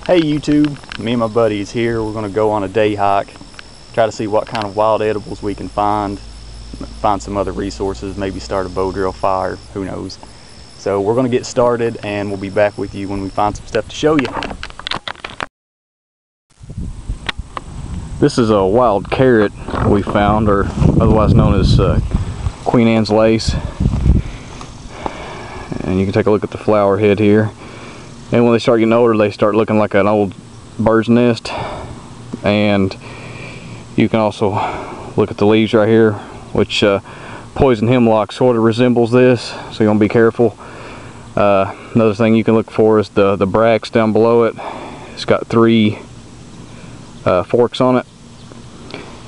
Hey YouTube, me and my buddies here. We're gonna go on a day hike, try to see what kind of wild edibles we can find some other resources, maybe start a bow drill fire, who knows. So we're gonna get started and we'll be back with you when we find some stuff to show you. This is a wild carrot we found, or otherwise known as Queen Anne's lace. And you can take a look at the flower head here. And when they start getting older, they start looking like an old bird's nest. And you can also look at the leaves right here, which poison hemlock sort of resembles this, so you want to be careful. Another thing you can look for is the bracts down below it. It's got 3 forks on it,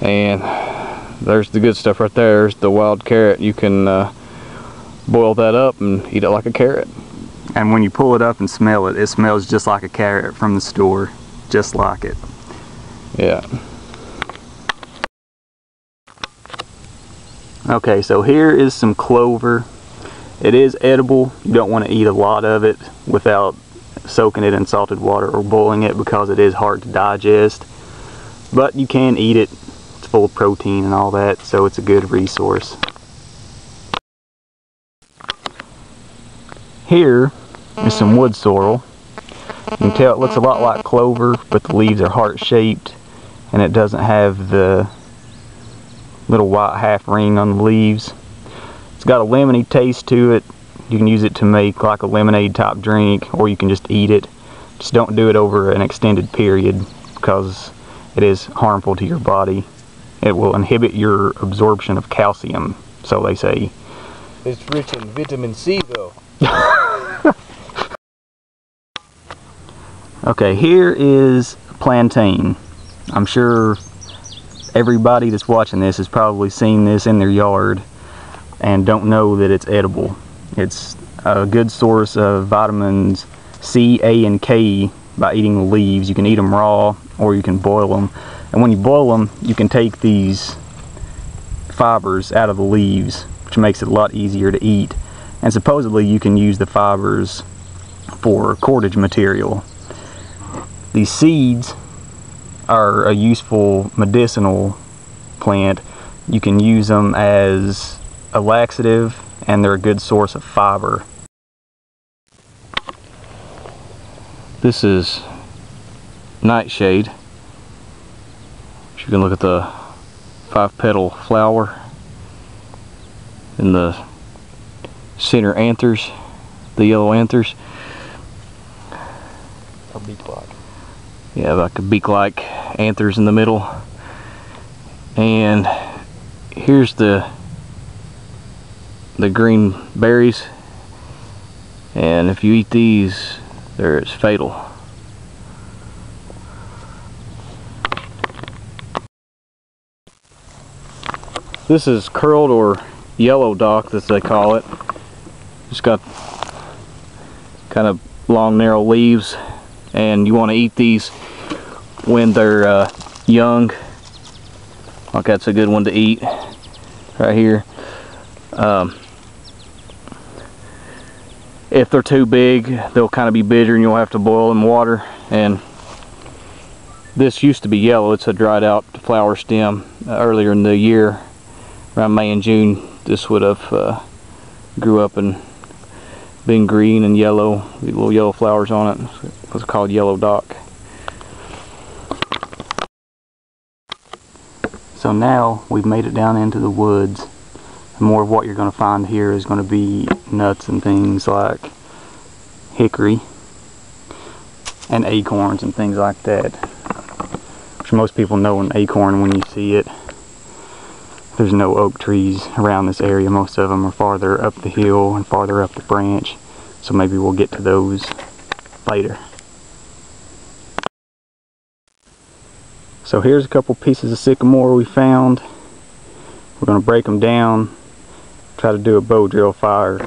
and there's the good stuff right there. There's the wild carrot. You can boil that up and eat it like a carrot. And when you pull it up and smell it, it smells just like a carrot from the store, just like it. Yeah. Okay, so here is some clover. It is edible. You don't want to eat a lot of it without soaking it in salted water or boiling it, because it is hard to digest. But you can eat it. It's full of protein and all that, so it's a good resource. Here is some wood sorrel. You can tell it looks a lot like clover, but the leaves are heart-shaped and it doesn't have the little white half ring on the leaves. It's got a lemony taste to it. You can use it to make like a lemonade type drink, or you can just eat it. Just don't do it over an extended period, because it is harmful to your body. It will inhibit your absorption of calcium, so they say. It's rich in vitamin C though. Okay, here is plantain. I'm sure everybody that's watching this has probably seen this in their yard and don't know that it's edible. It's a good source of vitamins C, A, and K by eating the leaves. You can eat them raw or you can boil them. And when you boil them, you can take these fibers out of the leaves, which makes it a lot easier to eat. And supposedly you can use the fibers for cordage material. These seeds are a useful medicinal plant. You can use them as a laxative, and they're a good source of fiber. This is nightshade. You can look at the 5-petal flower and the center anthers, the yellow anthers. A beak-like. Yeah, like a beak-like anthers in the middle. And here's the green berries, and if you eat these, it's fatal. This is curled or yellow dock, as they call it. It's got kind of long, narrow leaves, and you want to eat these when they're young. Like, that's a good one to eat right here. If they're too big, they'll kind of be bitter and you'll have to boil them in water. And this used to be yellow. It's a dried out flower stem. Earlier in the year, around May and June, this would have grew up and been green and yellow, little yellow flowers on it. It was called yellow dock. So now we've made it down into the woods. More of what you're going to find here is going to be nuts and things like hickory and acorns and things like that, which most people know an acorn when you see it. There's no oak trees around this area. Most of them are farther up the hill and farther up the branch, so maybe we'll get to those later. So here's a couple pieces of sycamore we found. We're going to break them down, try to do a bow drill fire.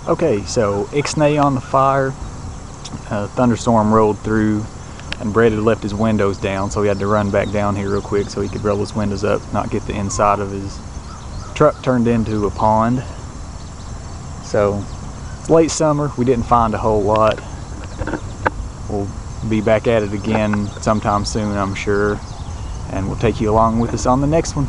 Okay, so Ixnay on the fire. A thunderstorm rolled through and Brett had left his windows down, so he had to run back down here real quick so he could roll his windows up, not get the inside of his truck turned into a pond. So it's late summer, we didn't find a whole lot. We'll be back at it again sometime soon, I'm sure, and we'll take you along with us on the next one.